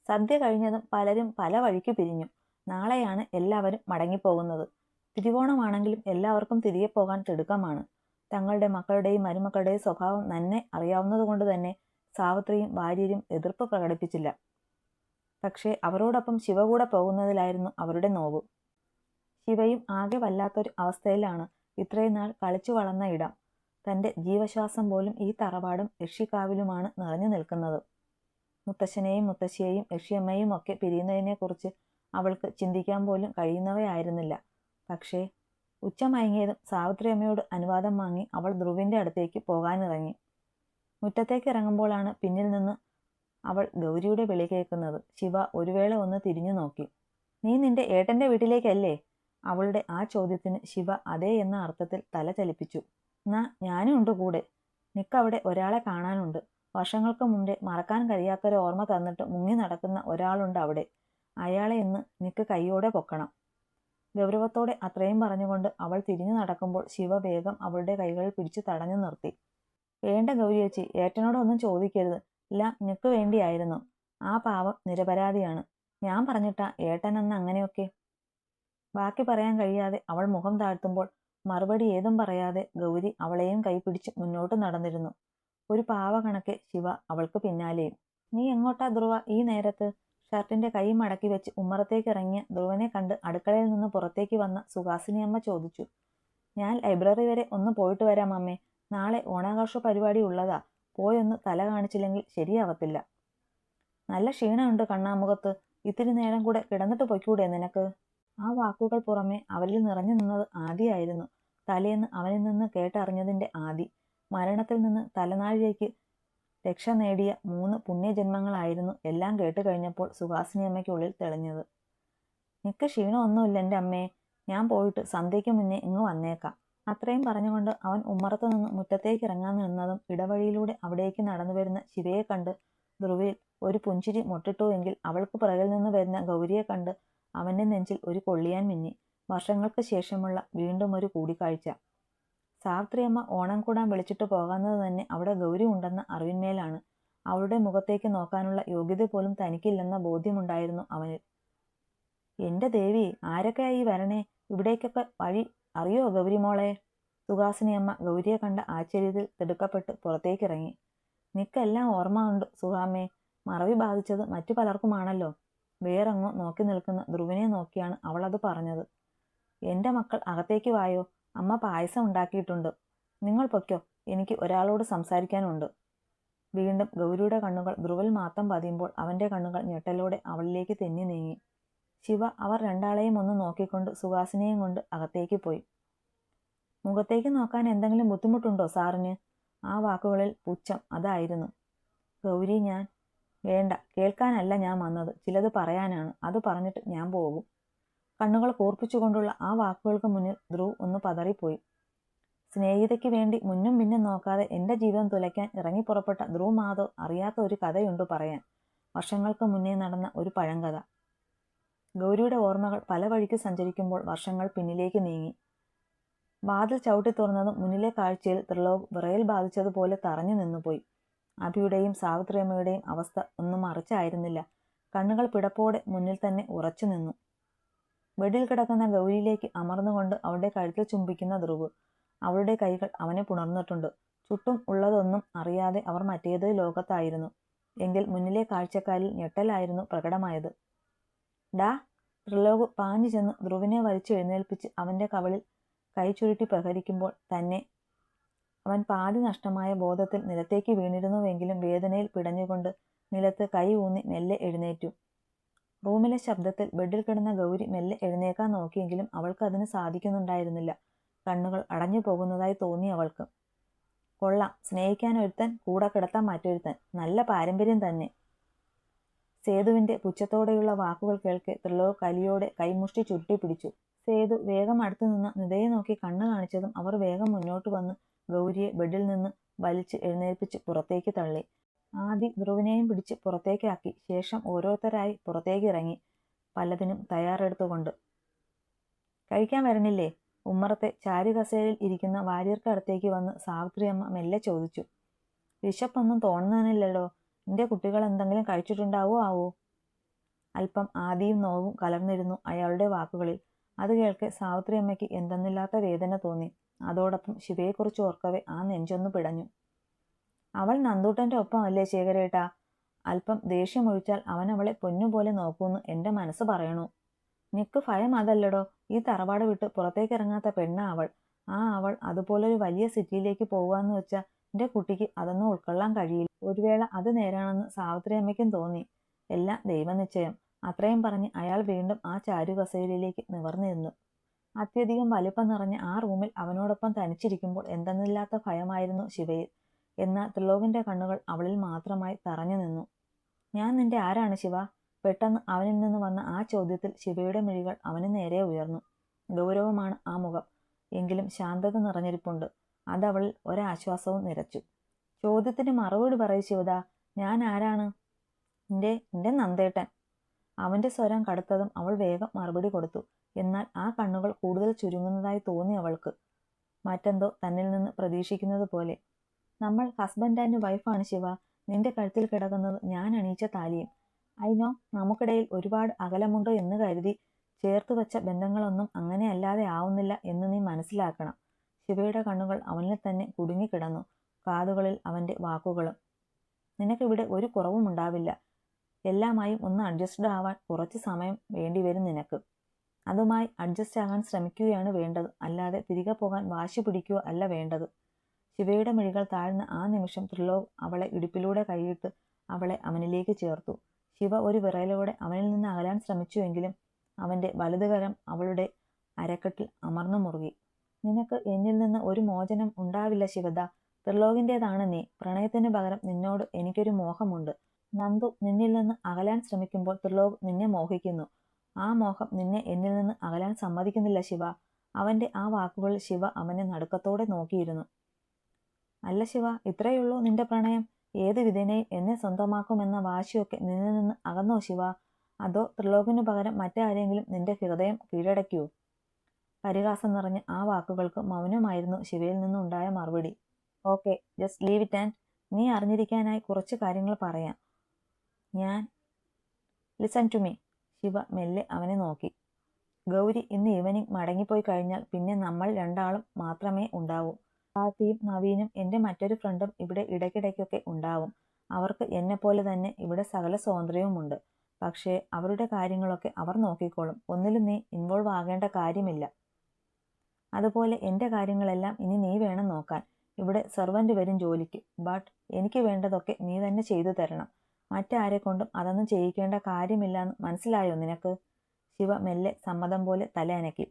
സദ്യ കഴിഞ്ഞതും പലരും പല വഴിക്ക് പിരിഞ്ഞു. നാളെയാണ് എല്ലാവരും മടങ്ങിപ്പോകുന്നത്. തിരുവോണമാണെങ്കിലും എല്ലാവർക്കും തിരികെ പോകാൻ തിടുക്കമാണ്. തങ്ങളുടെ മക്കളുടെയും മരുമക്കളുടെയും സ്വഭാവം നന്നെ അറിയാവുന്നതുകൊണ്ട് തന്നെ സാവിത്രിയും വാര്യരും എതിർപ്പ് പ്രകടിപ്പിച്ചില്ല. പക്ഷേ അവരോടൊപ്പം ശിവ കൂടെ പോകുന്നതിലായിരുന്നു അവരുടെ നോവ്. ശിവയും ആകെ വല്ലാത്തൊരു അവസ്ഥയിലാണ്. ഇത്രയും നാൾ കളിച്ചു വളർന്ന ഇടം, തൻ്റെ ജീവശ്വാസം പോലും ഈ തറവാടും യക്ഷിക്കാവിലുമാണ് നിറഞ്ഞു നിൽക്കുന്നത്. മുത്തശ്ശനെയും മുത്തശ്ശിയെയും യക്ഷിയമ്മയും ഒക്കെ പിരിയുന്നതിനെക്കുറിച്ച് അവൾക്ക് ചിന്തിക്കാൻ പോലും കഴിയുന്നവയായിരുന്നില്ല. പക്ഷേ ഉച്ചമയങ്ങിയതും സാവിത്രി അമ്മയോട് അനുവാദം വാങ്ങി അവൾ ധ്രുവിൻ്റെ അടുത്തേക്ക് പോകാനിറങ്ങി. മുറ്റത്തേക്ക് ഇറങ്ങുമ്പോഴാണ് പിന്നിൽ നിന്ന് അവൾ ഗൗരിയുടെ വിളി കേൾക്കുന്നത്. ശിവ ഒരു വേള ഒന്ന് തിരിഞ്ഞു നോക്കി. നീ നിന്റെ ഏട്ടൻ്റെ വീട്ടിലേക്കല്ലേ? അവളുടെ ആ ചോദ്യത്തിന് ശിവ അതേ എന്ന അർത്ഥത്തിൽ തല ചലിപ്പിച്ചു. എന്നാ ഞാനും ഉണ്ട് കൂടെ. നിക്കവിടെ ഒരാളെ കാണാനുണ്ട്. വർഷങ്ങൾക്ക് മുമ്പേ മറക്കാൻ കഴിയാത്തൊരു ഓർമ്മ തന്നിട്ട് മുങ്ങി നടക്കുന്ന ഒരാളുണ്ട് അവിടെ. അയാളെ ഇന്ന് നിക്ക് കൈയോടെ പൊക്കണം. ഗൗരവത്തോടെ അത്രയും പറഞ്ഞുകൊണ്ട് അവൾ തിരിഞ്ഞു നടക്കുമ്പോൾ ശിവ വേഗം അവളുടെ കൈകളിൽ പിടിച്ചു തടഞ്ഞു നിർത്തി. വേണ്ട ഗൗരിയേച്ചി, ഏട്ടനോടൊന്നും ചോദിക്കരുത്. എല്ലാം നിക്ക് വേണ്ടിയായിരുന്നു. ആ പാവം നിരപരാധിയാണ്. ഞാൻ പറഞ്ഞിട്ടാ ഏട്ടനെന്ന് അങ്ങനെയൊക്കെ. ബാക്കി പറയാൻ കഴിയാതെ അവൾ മുഖം താഴ്ത്തുമ്പോൾ മറുപടി ഏതും പറയാതെ ഗൗരി അവളെയും കൈപിടിച്ച് മുന്നോട്ട് നടന്നിരുന്നു. ഒരു പാവ കണക്കെ ശിവ അവൾക്ക് പിന്നാലെയും. നീ എങ്ങോട്ടാ ധ്രുവ ഈ നേരത്ത്? ഷർട്ടിന്റെ കൈ മടക്കി വെച്ച് ഉമ്മറത്തേക്ക് ഇറങ്ങിയ ധ്രുവനെ കണ്ട് അടുക്കളയിൽ നിന്ന് പുറത്തേക്ക് വന്ന സുഹാസിനിയമ്മ ചോദിച്ചു. ഞാൻ ലൈബ്രറി വരെ ഒന്ന് പോയിട്ട് വരാം അമ്മേ. നാളെ ഓണാഘോഷ പരിപാടി ഉള്ളതാ. പോയൊന്ന് തല കാണിച്ചില്ലെങ്കിൽ ശരിയാവത്തില്ല. നല്ല ക്ഷീണമുണ്ട് കണ്ണാമുഖത്ത്. ഇത്തിരി നേരം കൂടെ കിടന്നിട്ട് പൊയ്ക്കൂടെ നിനക്ക്? ആ വാക്കുകൾ പുറമെ അവരിൽ നിറഞ്ഞു നിന്നത് ആദിയായിരുന്നു. തലേന്ന് അവനിൽ നിന്ന് കേട്ടറിഞ്ഞതിൻ്റെ ആദി. മരണത്തിൽ നിന്ന് തലനാഴിലേക്ക് രക്ഷ നേടിയ 3 പുണ്യജന്മങ്ങളായിരുന്നു എല്ലാം കേട്ട് കഴിഞ്ഞപ്പോൾ സുഹാസിനിയമ്മയ്ക്കുള്ളിൽ തെളിഞ്ഞത്. നിക്ക് ക്ഷീണമൊന്നുമില്ല എൻ്റെ അമ്മേ. ഞാൻ പോയിട്ട് സന്ധ്യയ്ക്ക് മുന്നേ ഇങ്ങ് വന്നേക്കാം. അത്രയും പറഞ്ഞുകൊണ്ട് അവൻ ഉമ്മറത്ത് നിന്ന് മുറ്റത്തേക്ക് ഇറങ്ങാൻ നിന്നതും ഇടവഴിയിലൂടെ അവിടേക്ക് നടന്നു വരുന്ന ശിവയെ കണ്ട് ധ്രുവയിൽ ഒരു പുഞ്ചിരി മൊട്ടിട്ടുവെങ്കിൽ അവൾക്ക് പിറകിൽ നിന്ന് വരുന്ന ഗൗരിയെ കണ്ട് അവൻ്റെ നെഞ്ചിൽ ഒരു കൊള്ളിയാൻ മിന്നി. വർഷങ്ങൾക്ക് ശേഷമുള്ള വീണ്ടും ഒരു കൂടിക്കാഴ്ച. സാവിത്രിയമ്മ ഓണം കൂടാൻ വിളിച്ചിട്ട് പോകാന്നത് തന്നെ അവിടെ ഗൗരി ഉണ്ടെന്ന അറിവിന്മേലാണ്. അവളുടെ മുഖത്തേക്ക് നോക്കാനുള്ള യോഗ്യത പോലും തനിക്കില്ലെന്ന ബോധ്യമുണ്ടായിരുന്നു അവനിൽ. എൻ്റെ ദേവി, ആരൊക്കെയായി വരണേ? ഇവിടേക്കൊക്കെ വഴി അറിയോ ഗൗരിമോളെ? സുഹാസിനിയമ്മ ഗൗരിയെ കണ്ട ആശ്ചര്യത്തിൽ തിടുക്കപ്പെട്ട് പുറത്തേക്കിറങ്ങി. നിക്കെല്ലാം ഓർമ്മ ഉണ്ട് സുഹാമ്മേ. മറവി ബാധിച്ചത് മറ്റു പലർക്കുമാണല്ലോ. വേറെങ്ങോ നോക്കി നിൽക്കുന്ന ധ്രുവിനെ നോക്കിയാണ് അവളത് പറഞ്ഞത്. എൻ്റെ മക്കൾ അകത്തേക്ക് വായോ. അമ്മ പായസം ഉണ്ടാക്കിയിട്ടുണ്ട്. നിങ്ങൾ പൊയ്ക്കോ, എനിക്ക് ഒരാളോട് സംസാരിക്കാനുണ്ട്. വീണ്ടും ഗൗരിയുടെ കണ്ണുകൾ ധ്രുവിൽ മാത്രം പതിയുമ്പോൾ അവൻ്റെ കണ്ണുകൾ ഞെട്ടലോടെ അവളിലേക്ക് തെന്നി നീങ്ങി. ശിവ അവർ രണ്ടാളെയും ഒന്ന് നോക്കിക്കൊണ്ട് സുഹാസിനെയും കൊണ്ട് അകത്തേക്ക് പോയി. മുഖത്തേക്ക് നോക്കാൻ എന്തെങ്കിലും ബുദ്ധിമുട്ടുണ്ടോ സാറിന്? ആ വാക്കുകളിൽ പുച്ഛം അതായിരുന്നു. ഗൗരി, ഞാൻ വേണ്ട, കേൾക്കാനല്ല ഞാൻ വന്നത്. ചിലത് പറയാനാണ്. അത് പറഞ്ഞിട്ട് ഞാൻ പോകും. കണ്ണുകൾ കൂർപ്പിച്ചുകൊണ്ടുള്ള ആ വാക്കുകൾക്ക് മുന്നിൽ ധ്രുവ് ഒന്ന് പതറിപ്പോയി. സ്നേഹിതയ്ക്ക് വേണ്ടി മുന്നും പിന്നും നോക്കാതെ എൻ്റെ ജീവിതം തുലയ്ക്കാൻ ഇറങ്ങിപ്പുറപ്പെട്ട ധ്രുവ് മാധവ് അറിയാത്ത ഒരു കഥയുണ്ട് പറയാൻ. വർഷങ്ങൾക്ക് മുന്നേ നടന്ന ഒരു പഴങ്കഥ. ഗൗരിയുടെ ഓർമ്മകൾ പല വഴിക്ക് സഞ്ചരിക്കുമ്പോൾ വർഷങ്ങൾ പിന്നിലേക്ക് നീങ്ങി. വാതിൽ ചവിട്ടി തുറന്നതും മുന്നിലെ കാഴ്ചയിൽ ത്രിലോക് വിറയൽ ബാധിച്ചതുപോലെ തറഞ്ഞു നിന്നുപോയി. അഭിയുടെയും സാവിത്രിയമ്മയുടെയും അവസ്ഥ ഒന്നും മറിച്ചായിരുന്നില്ല. കണ്ണുകൾ പിടപ്പോടെ മുന്നിൽ തന്നെ ഉറച്ചു നിന്നു. ബെഡിൽ കിടക്കുന്ന ഗൗരിയിലേക്ക് അമർന്നുകൊണ്ട് അവളുടെ കഴുത്തിൽ ചുംബിക്കുന്ന ധ്രുവ്. അവളുടെ കൈകൾ അവനെ പുണർന്നിട്ടുണ്ട്. ചുറ്റും ഉള്ളതൊന്നും അറിയാതെ അവർ മറ്റേതൊരു ലോകത്തായിരുന്നു. എങ്കിൽ മുന്നിലെ കാഴ്ചക്കാരിൽ ഞെട്ടലായിരുന്നു പ്രകടമായത്. ഡാ! ത്രിലോക് പാഞ്ഞു ചെന്ന് ധ്രുവിനെ വലിച്ചു എഴുന്നേൽപ്പിച്ച് അവൻ്റെ കവളിൽ കൈ ചുരുട്ടി പ്രഹരിക്കുമ്പോൾ തന്നെ അവൻ പാതി നഷ്ടമായ ബോധത്തിൽ നിലത്തേക്ക് വീണിരുന്നുവെങ്കിലും വേദനയിൽ പിടഞ്ഞുകൊണ്ട് നിലത്ത് കൈ ഊന്നി മെല്ലെ എഴുന്നേറ്റു. റൂമിലെ ശബ്ദത്തിൽ ബെഡിൽ കിടന്ന ഗൗരി മെല്ലെ എഴുന്നേക്കാൻ നോക്കിയെങ്കിലും അവൾക്ക് അതിന് സാധിക്കുന്നുണ്ടായിരുന്നില്ല. കണ്ണുകൾ അടഞ്ഞു പോകുന്നതായി തോന്നി അവൾക്ക്. കൊള്ളാം, സ്നേഹിക്കാൻ ഒരുത്തൻ, കൂടെ കിടത്താൻ മറ്റൊരുത്തൻ. നല്ല പാരമ്പര്യം തന്നെ. സേതുവിൻ്റെ പുച്ഛത്തോടെയുള്ള വാക്കുകൾ കേൾക്കെ ത്രിലോക് കലിയോടെ കൈമുഷ്ടി ചുരുട്ടി പിടിച്ചു. സേതു വേഗം അടുത്തു നിന്ന് നിതയെ നോക്കി കണ്ണ് കാണിച്ചതും അവർ വേഗം മുന്നോട്ട് വന്ന് ഗൗരിയെ ബെഡിൽ നിന്ന് വലിച്ച് എഴുന്നേൽപ്പിച്ച് പുറത്തേക്ക് തള്ളി. ആദി ധ്രുവിനെയും പിടിച്ച് പുറത്തേക്കാക്കി. ശേഷം ഓരോരുത്തരായി പുറത്തേക്ക് ഇറങ്ങി, പലതിനും തയ്യാറെടുത്തുകൊണ്ട്. കഴിക്കാൻ വരണില്ലേ? ഉമ്മറത്തെ ചാരുകസേരയിൽ ഇരിക്കുന്ന വാര്യർക്കടുത്തേക്ക് വന്ന് സാവിത്രിയമ്മ മെല്ലെ ചോദിച്ചു. വിശപ്പൊന്നും തോന്നുന്നില്ലല്ലോ. എൻ്റെ കുട്ടികൾ എന്തെങ്കിലും കഴിച്ചിട്ടുണ്ടാവോ ആവോ? അല്പം ആദിയും നോവും കലർന്നിരുന്നു അയാളുടെ വാക്കുകളിൽ. അത് കേൾക്കെ സാവിത്രി അമ്മയ്ക്ക് എന്തെന്നില്ലാത്ത വേദന തോന്നി. അതോടൊപ്പം ശിവയെക്കുറിച്ച് ഓർക്കവേ ആ നെഞ്ചൊന്നു പിടഞ്ഞു. അവൾ നന്ദൂട്ടൻ്റെ ഒപ്പമല്ലേ ശേഖരേട്ടാ? അല്പം ദേഷ്യമൊഴിച്ചാൽ അവൻ അവളെ പൊന്നുപോലെ നോക്കൂന്ന് എൻ്റെ മനസ്സ് പറയണു. നിക്ക് ഭയം അതല്ലടോ. ഈ തറവാട് വിട്ട് പുറത്തേക്കിറങ്ങാത്ത പെണ്ണാ അവൾ. അവൾ അതുപോലൊരു വലിയ സിറ്റിയിലേക്ക് പോവാന്ന് വെച്ചാൽ എൻ്റെ കുട്ടിക്ക് അതൊന്നും ഉൾക്കൊള്ളാൻ കഴിയില്ല. ഒരു വേള അത് നേരാണെന്ന് സാവിത്രി അമ്മയ്ക്കും തോന്നി. എല്ലാം ദൈവനിശ്ചയം. അത്രയും പറഞ്ഞ് അയാൾ വീണ്ടും ആ ചാരുകസേരയിലേക്ക് നിവർന്നിരുന്നു. അത്യധികം വലിപ്പം നിറഞ്ഞ ആ റൂമിൽ അവനോടൊപ്പം തനിച്ചിരിക്കുമ്പോൾ എന്തെന്നില്ലാത്ത ഭയമായിരുന്നു ശിവയിൽ. എന്നാൽ ത്രിലോകിന്റെ കണ്ണുകൾ അവളിൽ മാത്രമായി തറഞ്ഞു നിന്നു. ഞാൻ നിന്റെ ആരാണ് ശിവ? പെട്ടെന്ന് അവനിൽ നിന്ന് വന്ന ആ ചോദ്യത്തിൽ ശിവയുടെ മിഴികൾ അവന് നേരെ ഉയർന്നു. ഗൗരവമാണ് ആ മുഖം, എങ്കിലും ശാന്തത നിറഞ്ഞിരിപ്പുണ്ട്. അതവളിൽ ഒരാശ്വാസവും നിറച്ചു. ചോദ്യത്തിന് മറുപടി പറയൂ ശിവദാ. ഞാൻ ആരാണ്? നിന്റെ നന്ദേട്ടൻ. അവന്റെ സ്വരം കടുത്തതും അവൾ വേഗം മറുപടി കൊടുത്തു. എന്നാൽ ആ കണ്ണുകൾ കൂടുതൽ ചുരുങ്ങുന്നതായി തോന്നി അവൾക്ക്. മറ്റെന്തോ തന്നിൽ നിന്ന് പ്രതീക്ഷിക്കുന്നത് പോലെ. നമ്മൾ ഹസ്ബൻഡ് ആൻഡ് വൈഫാണ് ശിവ. നിന്റെ കഴുത്തിൽ കിടക്കുന്നത് ഞാൻ അണിയിച്ച താലിയും. നോ നമുക്കിടയിൽ ഒരുപാട് അകലമുണ്ട് എന്ന് കരുതി ചേർത്ത് വെച്ച ബന്ധങ്ങളൊന്നും അങ്ങനെ അല്ലാതെ ആവുന്നില്ല എന്ന് നീ മനസ്സിലാക്കണം. ശിവയുടെ കണ്ണുകൾ അവനിൽ തന്നെ കുടുങ്ങിക്കിടന്നു. കാതുകളിൽ അവന്റെ വാക്കുകളും. നിനക്കിവിടെ ഒരു കുറവും ഉണ്ടാവില്ല. എല്ലാമായും ഒന്ന് അഡ്ജസ്റ്റഡ് ആവാൻ കുറച്ച് സമയം വേണ്ടിവരും നിനക്ക്. അതുമായി അഡ്ജസ്റ്റ് ആകാൻ ശ്രമിക്കുകയാണ് വേണ്ടത്, അല്ലാതെ തിരികെ പോകാൻ വാശി പിടിക്കുക അല്ല വേണ്ടത്. ശിവയുടെ മിഴികൾ താഴ്ന്ന ആ നിമിഷം ത്രിലോക് അവളെ ഇടുപ്പിലൂടെ കൈയിട്ട് അവളെ അവനിലേക്ക് ചേർത്തു. ശിവ ഒരു വിറയലോടെ അവനിൽ നിന്ന് അകലാൻ ശ്രമിച്ചുവെങ്കിലും അവന്റെ വലതുകരം അവളുടെ അരക്കെട്ടിൽ അമർന്നു മുറുകി. നിനക്ക് എന്നിൽ നിന്ന് ഒരു മോചനം ഉണ്ടാവില്ല ശിവദ. ത്രിലോകിൻ്റെതാണ് നീ. പ്രണയത്തിന് പകരം നിന്നോട് എനിക്കൊരു മോഹമുണ്ട്. നന്ദു നിന്നിൽ നിന്ന് അകലാൻ ശ്രമിക്കുമ്പോൾ ത്രിലോക് നിന്നെ മോഹിക്കുന്നു. ആ മോഹം നിന്നെ എന്നിൽ നിന്ന് അകലാൻ സമ്മതിക്കുന്നില്ല ശിവ. അവന്റെ ആ വാക്കുകളിൽ ശിവ അവനെ നടുക്കത്തോടെ നോക്കിയിരുന്നു. അല്ല ശിവ, ഇത്രയുള്ളൂ നിന്റെ പ്രണയം? ഏത് വിധേനയും എന്നെ സ്വന്തമാക്കുമെന്ന വാശിയൊക്കെ നിന്നിൽ നിന്ന് അകന്നോ ശിവ? അതോ ത്രിലോകിനു പകരം മറ്റാരെങ്കിലും നിന്റെ ഹൃദയം കീഴടക്കിയോ? പരിഹാസം നിറഞ്ഞ ആ വാക്കുകൾക്ക് മൗനമായിരുന്നു ശിവയിൽ നിന്നുണ്ടായ മറുപടി. Okay, just leave it and നീ അറിഞ്ഞിരിക്കാനായി കുറച്ച് കാര്യങ്ങൾ പറയാം. ഞാൻ ലിസൺ ടു മീ. ശിവ മെല്ലെ അവനെ നോക്കി. ഗൗരി ഇന്ന് ഈവനിങ് മടങ്ങിപ്പോയി കഴിഞ്ഞാൽ പിന്നെ നമ്മൾ രണ്ടാളും മാത്രമേ ഉണ്ടാവൂ. കാർത്തിയും നവീനും എൻ്റെ മറ്റൊരു ഫ്രണ്ടും ഇവിടെ ഇടയ്ക്കിടയ്ക്കൊക്കെ ഉണ്ടാവും. അവർക്ക് എന്നെപ്പോലെ തന്നെ ഇവിടെ സകല സ്വാതന്ത്ര്യവുമുണ്ട്. പക്ഷേ അവരുടെ കാര്യങ്ങളൊക്കെ അവർ നോക്കിക്കോളും. ഒന്നിലും നീ ഇൻവോൾവ് ആകേണ്ട കാര്യമില്ല. അതുപോലെ എൻ്റെ കാര്യങ്ങളെല്ലാം ഇനി നീ വേണം നോക്കാൻ. ഇവിടെ സെർവൻ്റ് വരും ജോലിക്ക്. ബട്ട് എനിക്ക് വേണ്ടതൊക്കെ നീ തന്നെ ചെയ്തു തരണം. മറ്റാരെ കൊണ്ടും അതൊന്നും ചെയ്യിക്കേണ്ട കാര്യമില്ലെന്ന് മനസ്സിലായോ നിനക്ക്? ശിവ മെല്ലെ സമ്മതം പോലെ തലയനക്കി.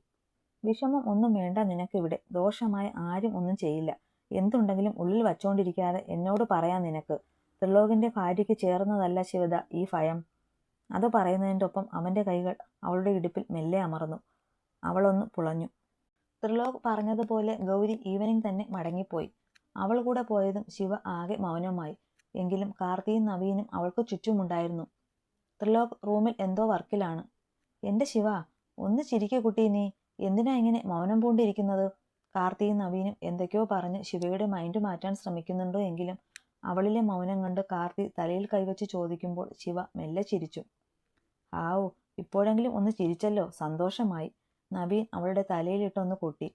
വിഷമം ഒന്നും വേണ്ട നിനക്കിവിടെ. ദോഷമായ ആരും ഒന്നും ചെയ്യില്ല. എന്തുണ്ടെങ്കിലും ഉള്ളിൽ വച്ചോണ്ടിരിക്കാതെ എന്നോട് പറയാൻ നിനക്ക്. ത്രിലോകിന്റെ ഭാര്യയ്ക്ക് ചേർന്നതല്ല ശിവദ ഈ ഭയം. അത് പറയുന്നതിൻ്റെ ഒപ്പം അവന്റെ കൈകൾ അവളുടെ ഇടുപ്പിൽ മെല്ലെ അമർന്നു. അവളൊന്ന് പുളഞ്ഞു. ത്രിലോക് പറഞ്ഞതുപോലെ ഗൗരി ഈവനിങ് തന്നെ മടങ്ങിപ്പോയി. അവൾ കൂടെ പോയതും ശിവ ആകെ മൗനമായി. എങ്കിലും കാർത്തിയും നവീനും അവൾക്ക് ചുറ്റുമുണ്ടായിരുന്നു. ത്രിലോക് റൂമിൽ എന്തോ വർക്കിലാണ്. എൻ്റെ ശിവ, ഒന്ന് ചിരിക്കു കുട്ടി നീ. എന്തിനാ ഇങ്ങനെ മൗനം പൂണ്ടിരിക്കുന്നത്? കാർത്തിയും നവീനും എന്തൊക്കെയോ പറഞ്ഞ് ശിവയുടെ മൈൻഡ് മാറ്റാൻ ശ്രമിക്കുന്നുണ്ടോ എങ്കിലും അവളിലെ മൗനം കണ്ട് കാർത്തി തലയിൽ കൈവച്ച് ചോദിക്കുമ്പോൾ ശിവ മെല്ലെ ചിരിച്ചു. ആവൂ, ഇപ്പോഴെങ്കിലും ഒന്ന് ചിരിച്ചല്ലോ, സന്തോഷമായി. നവീൻ അവളുടെ തലയിലിട്ടൊന്ന് കൊട്ടി.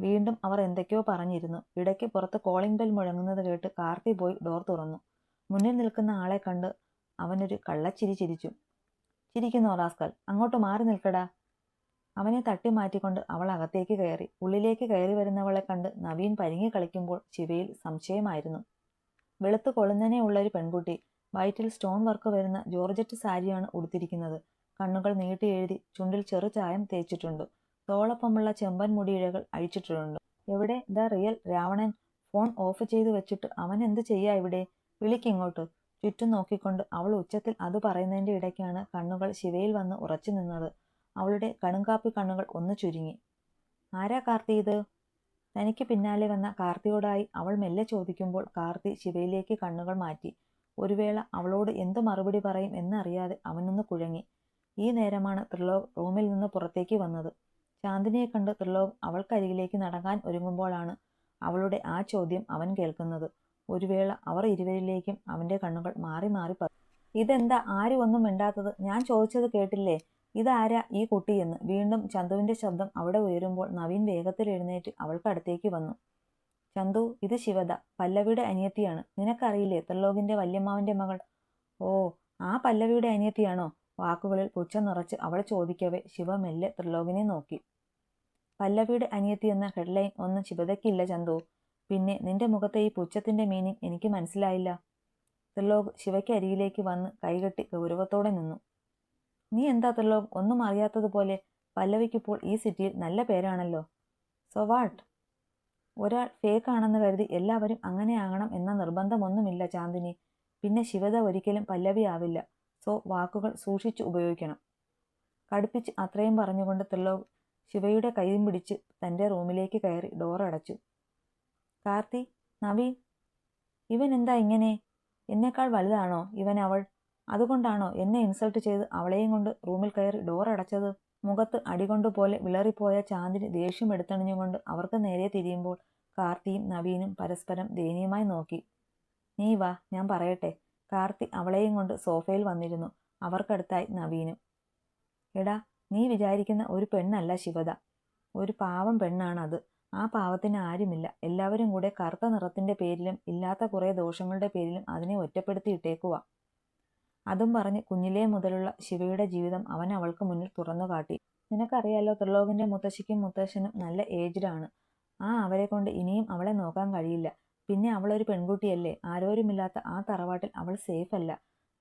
വീണ്ടും അവർ എന്തൊക്കെയോ പറഞ്ഞിരുന്നു. ഇടയ്ക്ക് പുറത്ത് കോളിംഗ് ബെൽ മുഴങ്ങുന്നത് കേട്ട് കാർത്തി പോയി ഡോർ തുറന്നു. മുന്നിൽ നിൽക്കുന്ന ആളെ കണ്ട് അവനൊരു കള്ളച്ചിരി ചിരിച്ചു. ചിരിക്കുന്നോ റാസ്കൽ? അങ്ങോട്ട് മാറി നിൽക്കടാ. അവനെ തട്ടി മാറ്റിക്കൊണ്ട് അവൾ അകത്തേക്ക് കയറി. ഉള്ളിലേക്ക് കയറി വരുന്നവളെ കണ്ട് നവീൻ പരിങ്ങി കളിക്കുമ്പോൾ ശിവയിൽ സംശയമായിരുന്നു. വെളുത്ത് കൊളുന്നനെ ഉള്ള ഒരു പെൺകുട്ടി. വയറ്റിൽ സ്റ്റോൺ വർക്ക് വരുന്ന ജോർജറ്റ് സാരിയാണ് ഉടുത്തിരിക്കുന്നത്. കണ്ണുകൾ നീട്ടി എഴുതി, ചുണ്ടിൽ ചെറു ചായം തേച്ചിട്ടുണ്ട്. തോളൊപ്പമുള്ള ചെമ്പൻ മുടിയിഴകൾ അഴിച്ചിട്ടുണ്ട്. എവിടെ the real Ravanan? Phone off ചെയ്തു വെച്ചിട്ട് അവൻ എന്ത് ചെയ്യാ ഇവിടെ? വിളിക്കിങ്ങോട്ട്. ചുറ്റും നോക്കിക്കൊണ്ട് അവൾ ഉച്ചത്തിൽ അത് പറയുന്നതിൻ്റെ ഇടയ്ക്കാണ് കണ്ണുകൾ ശിവയിൽ വന്ന് ഉറച്ചു നിന്നത്. അവളുടെ കടുങ്കാപ്പി കണ്ണുകൾ ഒന്ന് ചുരുങ്ങി. ആരാ കാർത്തി ഇത്? തനിക്ക് പിന്നാലെ വന്ന കാർത്തിയോടായി അവൾ മെല്ലെ ചോദിക്കുമ്പോൾ കാർത്തി ശിവയിലേക്ക് കണ്ണുകൾ മാറ്റി. ഒരു വേള അവളോട് എന്ത് മറുപടി പറയും എന്നറിയാതെ അവനൊന്ന് കുഴങ്ങി. ഈ നേരമാണ് ത്രിലോക് റൂമിൽ നിന്ന് പുറത്തേക്ക് വന്നത്. ശാന്തിനിയെ കണ്ട് ത്രിലോക് അവൾക്കരികിലേക്ക് നടക്കാൻ ഒരുങ്ങുമ്പോഴാണ് അവളുടെ ആ ചോദ്യം അവൻ കേൾക്കുന്നത്. ഒരു വേള അവർ ഇരുവരിലേക്കും അവൻ്റെ കണ്ണുകൾ മാറി മാറി ഇതെന്താ ആരും ഒന്നും മിണ്ടാത്തത്? ഞാൻ ചോദിച്ചത് കേട്ടില്ലേ? ഇതാരാ ഈ കുട്ടിയെന്ന്? വീണ്ടും ചന്തുവിന്റെ ശബ്ദം അവിടെ ഉയരുമ്പോൾ നവീൻ വേഗത്തിൽ എഴുന്നേറ്റ് അവൾക്കടുത്തേക്ക് വന്നു. ചന്തു, ഇത് ശിവദ, പല്ലവിയുടെ അനിയത്തിയാണ്. നിനക്കറിയില്ലേ, ത്രിലോകിന്റെ വല്യമ്മാവന്റെ മകൾ. ഓ, ആ പല്ലവിയുടെ അനിയത്തിയാണോ? വാക്കുകളിൽ പുച്ഛം നിറച്ച് അവൾ ചോദിക്കവേ ശിവ മെല്ലെ ത്രിലോകിനെ നോക്കി. പല്ലവിയുടെ അനിയത്തി എന്ന ഹെഡ്ലൈൻ ഒന്നും ശിവദയ്ക്കില്ല ചന്തു. പിന്നെ നിന്റെ മുഖത്തെ ഈ പുച്ഛത്തിന്റെ മീനിങ് എനിക്ക് മനസ്സിലായില്ല. ത്രിലോക് ശിവയ്ക്ക് അരികിലേക്ക് വന്ന് കൈകെട്ടി ഗൗരവത്തോടെ നിന്നു. നീ എന്താ ത്രിലോക് ഒന്നും അറിയാത്തതുപോലെ? പല്ലവിക്കിപ്പോൾ ഈ സിറ്റിയിൽ നല്ല പേരാണല്ലോ. So what? ഒരാൾ ഫേക്ക് ആണെന്ന് കരുതി എല്ലാവരും അങ്ങനെ ആകണം എന്ന നിർബന്ധമൊന്നുമില്ല ചാന്ദിനി. പിന്നെ ശിവദ ഒരിക്കലും പല്ലവി ആവില്ല. സോ വാക്കുകൾ സൂക്ഷിച്ചു ഉപയോഗിക്കണം. കടുപ്പിച്ച് അത്രയും പറഞ്ഞുകൊണ്ട് ത്രിലോക് ശിവയുടെ കൈയും പിടിച്ച് തൻ്റെ റൂമിലേക്ക് കയറി ഡോർ അടച്ചു. കാർത്തി, നവീൻ, ഇവൻ എന്താ ഇങ്ങനെ? എന്നേക്കാൾ വലുതാണോ ഇവൻ അവൾ? അതുകൊണ്ടാണോ എന്നെ ഇൻസൾട്ട് ചെയ്ത് അവളെയും കൊണ്ട് റൂമിൽ കയറി ഡോർ അടച്ചത്? മുഖത്ത് അടികൊണ്ടുപോലെ വിളറിപ്പോയ ചാന്ദിനി ദേഷ്യം എടുത്തണിഞ്ഞുകൊണ്ട് അവർക്ക് നേരെ തിരിയുമ്പോൾ കാർത്തിയും നവീനും പരസ്പരം ദയനീയമായി നോക്കി. നീ വാ, ഞാൻ പറയട്ടെ. കാർത്തി അവളെയും കൊണ്ട് സോഫയിൽ വന്നിരുന്നു. അവർക്കടുത്തായി നവീനും. എടാ, നീ വിചാരിക്കുന്ന ഒരു പെണ്ണല്ല ശിവദ. ഒരു പാവം പെണ്ണാണത്. ആ പാവത്തിന് ആരുമില്ല. എല്ലാവരും കൂടെ കറുത്ത നിറത്തിന്റെ പേരിലും ഇല്ലാത്ത കുറേ ദോഷങ്ങളുടെ പേരിലും അതിനെ ഒറ്റപ്പെടുത്തിയിട്ടേക്കുവാ. അതും പറഞ്ഞ് കുഞ്ഞിലേ മുതലുള്ള ശിവയുടെ ജീവിതം അവൻ അവൾക്ക് മുന്നിൽ തുറന്നു കാട്ടി. നിനക്കറിയാലോ, ത്രിലോകിന്റെ മുത്തശ്ശിക്കും മുത്തശ്ശനും നല്ല ഏജ്ഡാണ്. അവരെ കൊണ്ട് ഇനിയും അവളെ നോക്കാൻ കഴിയില്ല. പിന്നെ അവളൊരു പെൺകുട്ടിയല്ലേ. ആരോരുമില്ലാത്ത ആ തറവാട്ടിൽ അവൾ സേഫ് അല്ല.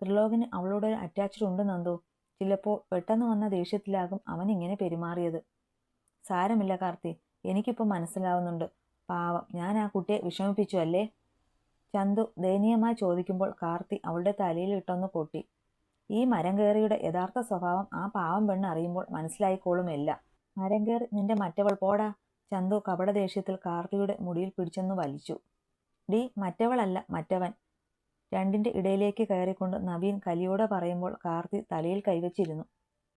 ത്രിലോകിന് അവളോടൊരു അറ്റാച്ച്ഡ് ഉണ്ട് നന്ദു. ചിലപ്പോൾ പെട്ടെന്ന് വന്ന ദേഷ്യത്തിലാകും അവൻ ഇങ്ങനെ പെരുമാറിയത്. സാരമില്ല കാർത്തി, എനിക്കിപ്പോൾ മനസ്സിലാവുന്നുണ്ട്. പാവം, ഞാൻ ആ കുട്ടിയെ വിഷമിപ്പിച്ചു അല്ലേ? ചന്തു ദയനീയമായി ചോദിക്കുമ്പോൾ കാർത്തി അവളുടെ തലയിൽ ഇട്ടൊന്ന് കൊട്ടി. ഈ മരം കയറിയുടെ യഥാർത്ഥ സ്വഭാവം ആ പാവം പെണ്ണ് അറിയുമ്പോൾ മനസ്സിലായിക്കോളുമില്ല. മരം കയറി നിന്റെ മറ്റവൾ പോടാ. ചന്തു കപട ദേഷ്യത്തിൽ കാർത്തിയുടെ മുടിയിൽ പിടിച്ചെന്ന് വലിച്ചു. ഡി, മറ്റവളല്ല, മറ്റവൻ. രണ്ടിന്റെ ഇടയിലേക്ക് കയറിക്കൊണ്ട് നവീൻ കലിയോടെ പറയുമ്പോൾ കാർത്തി തലയിൽ കൈവച്ചിരുന്നു.